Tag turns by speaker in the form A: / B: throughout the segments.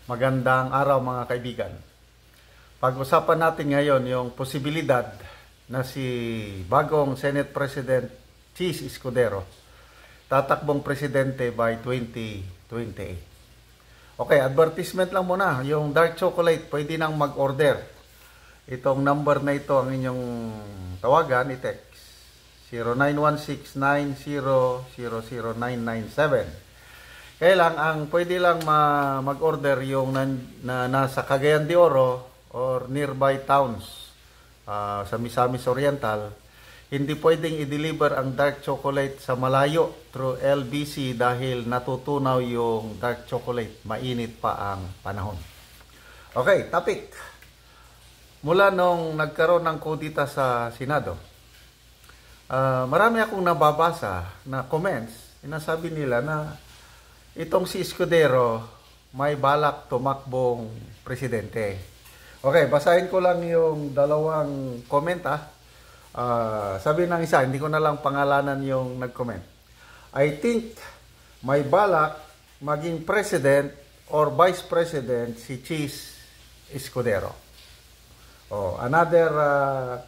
A: Magandang araw mga kaibigan. Pag-usapan natin ngayon yung posibilidad na si bagong Senate President Chis Escudero tatakbong presidente by 2028. Okay, advertisement lang muna. Yung dark chocolate, pwede nang mag-order. Itong number na ito ang inyong tawagan, i-text 0916-90000997. Kaya lang, ang pwede lang mag-order yung nasa Cagayan de Oro or nearby towns sa Misamis Oriental. Hindi pwedeng i-deliver ang dark chocolate sa malayo through LBC dahil natutunaw yung dark chocolate. Mainit pa ang panahon. Okay, topic. Mula nung nagkaroon ng kudita sa Senado, marami akong nababasa na comments. Sinasabi nila na itong si Escudero may balak tumakbong presidente. Okay, basahin ko lang yung dalawang comment. Sabi ng isa, hindi ko na lang pangalanan yung nag-comment. I think may balak maging president or vice president si Chis Escudero. Another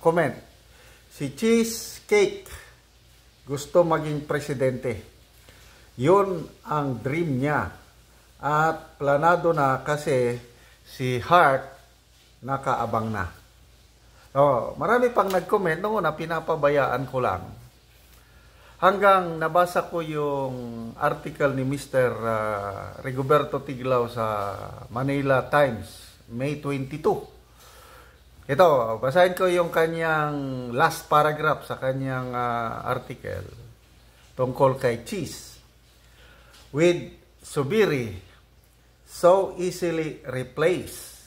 A: comment. Si Cheese Cake gusto maging presidente. Yun ang dream niya. At planado na kasi si Hart nakaabang na. Marami pang nag-comment. Noong una, pinapabayaan ko lang. Hanggang nabasa ko yung article ni Mr. Rigoberto Tiglao sa Manila Times, May 22. Ito, basahin ko yung kanyang last paragraph sa kanyang article tungkol kay Cheese. With Subiri so easily replaced,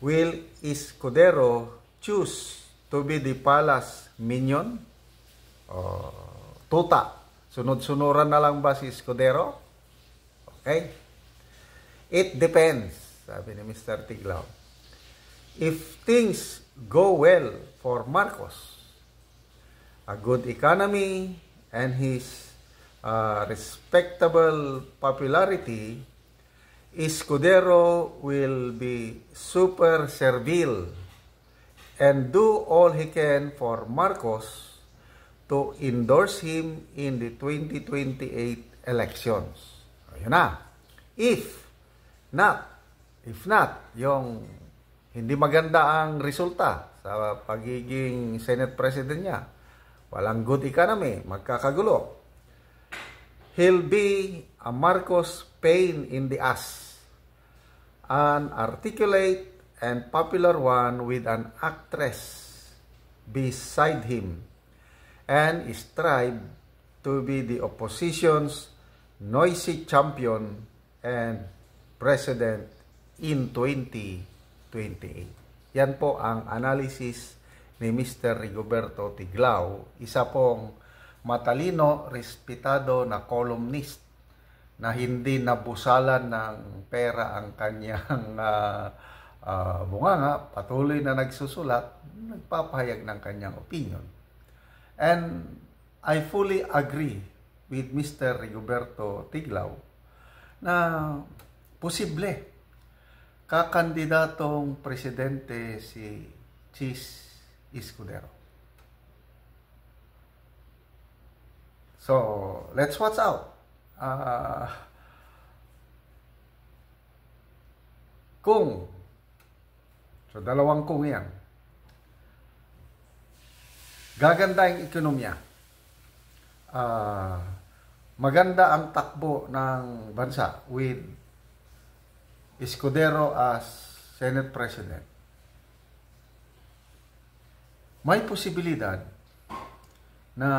A: will Escudero choose to be the palace minion? Tuta. Sunod-sunuran na lang ba si Escudero? Okay. It depends, sabi ni Mr. Tiglao. If things go well for Marcos, a good economy and his respectable popularity, Escudero will be super servile and do all he can for Marcos to endorse him in the 2028 elections. Ayun na. If not, yung hindi maganda ang resulta sa pagiging Senate President niya, walang good economy, magkakagulo, he'll be a Marcos pain in the ass, an articulate and popular one with an actress beside him, and strive to be the opposition's noisy champion and president in 2028. Yan po ang analysis ni Mr. Rigoberto Tiglao, isa pong matalino, respetado na columnist na hindi nabusalan ng pera ang kanyang bunganga, patuloy na nagsusulat, nagpapahayag ng kanyang opinion. And I fully agree with Mr. Rigoberto Tiglao na posible kakandidatong presidente si Chis Escudero. So, let's watch out. Dalawang kung yan. Gaganda ang ekonomiya. Maganda ang takbo ng bansa with Escudero as Senate President. May posibilidad na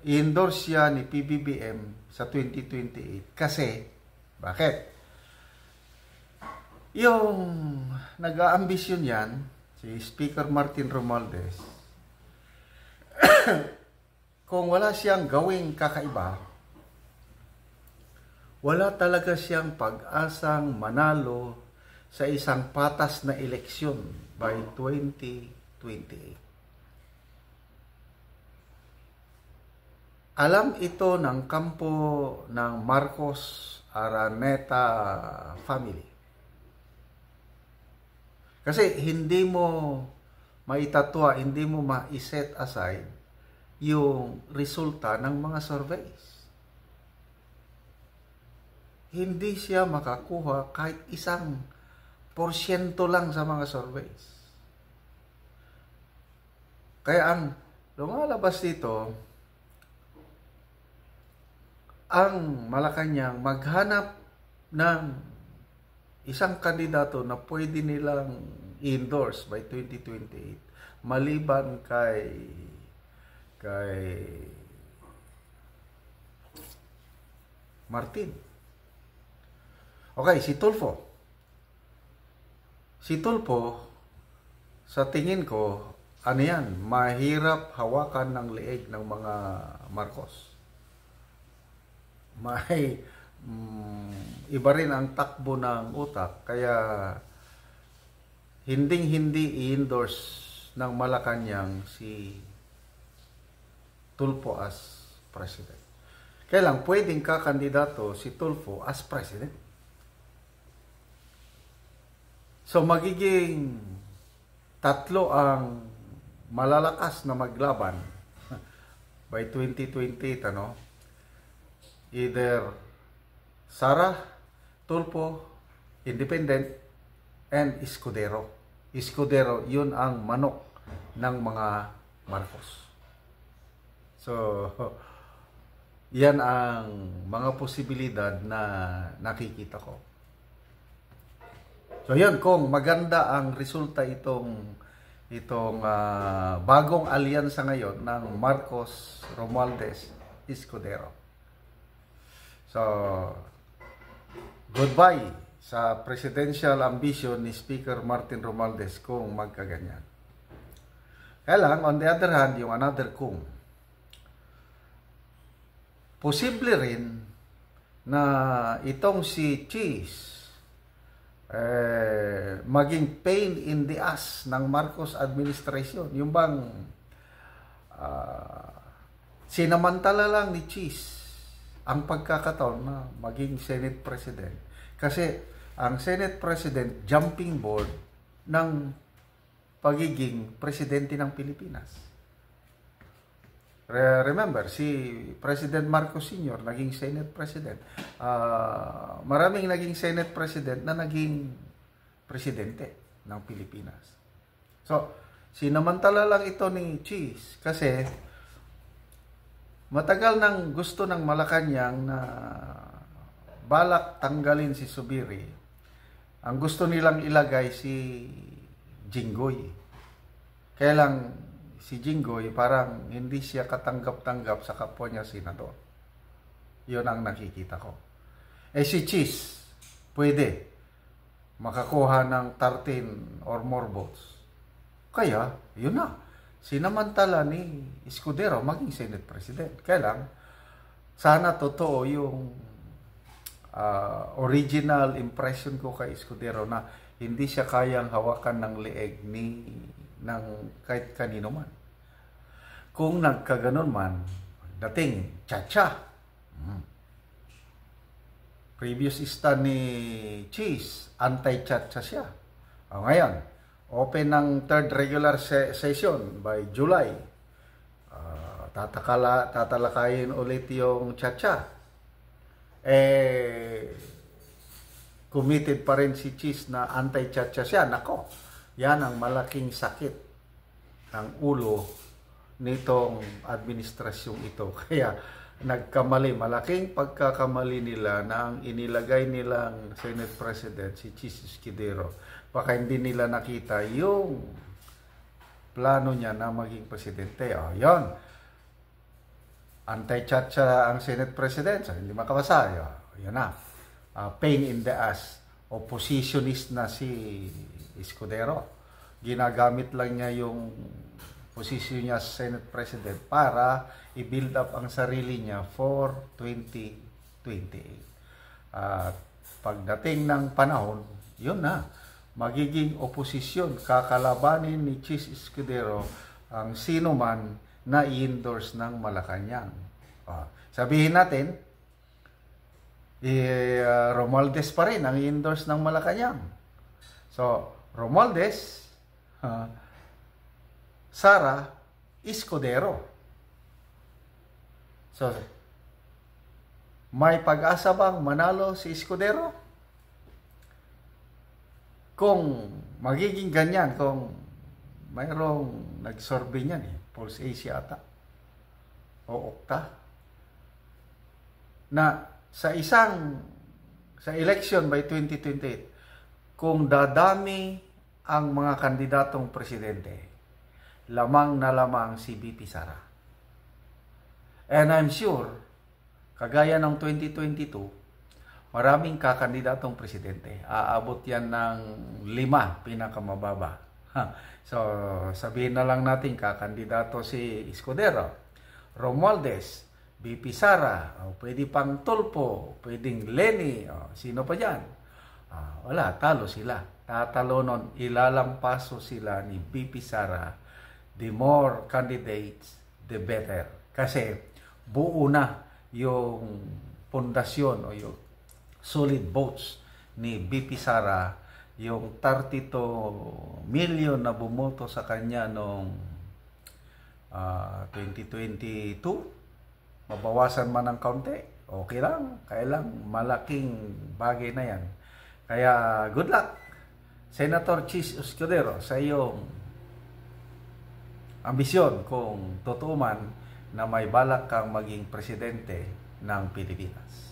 A: i-endorse siya ni PBBM sa 2028. Kasi, bakit? Yung nag-aambisyon yan, si Speaker Martin Romualdez, kung wala siyang gawing kakaiba, wala talaga siyang pag-asang manalo sa isang patas na eleksyon by 2028. Alam ito ng kampo ng Marcos Araneta family. Kasi hindi mo maitatwa, hindi mo ma-set aside yung resulta ng mga surveys. Hindi siya makakuha kahit 1% lang sa mga surveys. Kaya ang lumalabas dito, ang Malacanang maghanap ng isang kandidato na pwede nilang endorse by 2028 maliban kay Martin. Okay, si Tulfo. Si Tulfo, sa tingin ko, ano yan, mahirap hawakan ng leeg ng mga Marcos. May iba rin ang takbo ng utak, kaya hindi i-endorse ng Malacanang si Tulfo as president. Kaya lang, pwedeng kakandidato si Tulfo as president. So, magiging tatlo ang malalakas na maglaban by 2028, ano? Either Sara, Tulfo, Independent, and Escudero. Escudero, yun ang manok ng mga Marcos. So, yan ang mga posibilidad na nakikita ko. So, yun, kung maganda ang resulta itong bagong alyansa ngayon ng Marcos, Romualdez, Escudero. So, goodbye sa presidential ambition ni Speaker Martin Romualdez kung magkaganyan. Kaya lang, on the other hand, yung another kung, posible rin na itong si Cheese maging pain in the ass ng Marcos administration. Yung bang sinamantala lang ni Cheese ang pagkakataon na maging Senate President. Kasi ang Senate President, jumping board ng pagiging Presidente ng Pilipinas. Remember, si President Marcos Sr. naging Senate President. Maraming naging Senate President na naging Presidente ng Pilipinas. So, sinamantala lang ito ni Cheese kasi matagal nang gusto ng Malacanang na balak tanggalin si Zubiri. Ang gusto nilang ilagay si Jinggoy. Kaya lang si Jinggoy parang hindi siya katanggap-tanggap sa kapwa niya senador. Yun ang nakikita ko. Si Cheese, pwede makakuha ng 13 or more votes. Kaya, yun na. Sinamantala ni Escudero maging Senate President. Kaya lang, sana totoo yung original impression ko kay Escudero na hindi siya kayang hawakan ng leeg ng kahit kanino man. Kung nagkaganon man, dating chacha. Previous stand ni Cheese, anti-chacha siya. Ngayon, open ng third regular session by July. Tatalakayin ulit yung chacha. Committed pa rin si Cheese na anti-chacha siya. Nako, yan ang malaking sakit ng ulo nitong administrasyong ito. Kaya nagkamali, malaking pagkakamali nila na ang inilagay nilang Senate President si Cheese Escudero. Baka hindi nila nakita yung plano niya na maging presidente. Yun. Anti-chacha ang Senate President. So, hindi makabasa. Yun na. Pain in the ass. Oppositionist na si Escudero. Ginagamit lang niya yung posisyon niya sa Senate President para i-build up ang sarili niya for 2028. Pagdating ng panahon, yun na. Magiging oposisyon, kakalabanin ni Cheese Escudero ang sino man na i-endorse ng Malacanang. Sabihin natin, Romualdez pa rin ang i-endorse ng Malacanang. So, Romualdez, Sara Escudero. So, may pag-asa bang manalo si Escudero? Kung magiging ganyan, kung mayroong nag-survey niyan Pulse Asia ata, o Okta, na sa election by 2028, kung dadami ang mga kandidatong presidente, lamang na lamang si VP Sara. And I'm sure, kagaya ng 2022, maraming kakandidatong presidente. Aabot yan ng 5 pinakamababa. So, sabihin na lang natin, kakandidato si Escudero, Romualdez, VP Sara, pwede pang Tulfo, pwedeng Lenny, sino pa dyan? Wala, talo sila. Tatalo nun, ilalampaso sila ni VP Sara. The more candidates, the better. Kasi buo na yung pundasyon o yung solid votes ni VP Sara, yung 32 million na bumoto sa kanya noong 2022, mabawasan man ng kaunti, okay lang. Kailang malaking bagay na yan. Kaya good luck, Senator Chis Escudero, sa iyong ambisyon, kung totoo man na may balak kang maging presidente ng Pilipinas.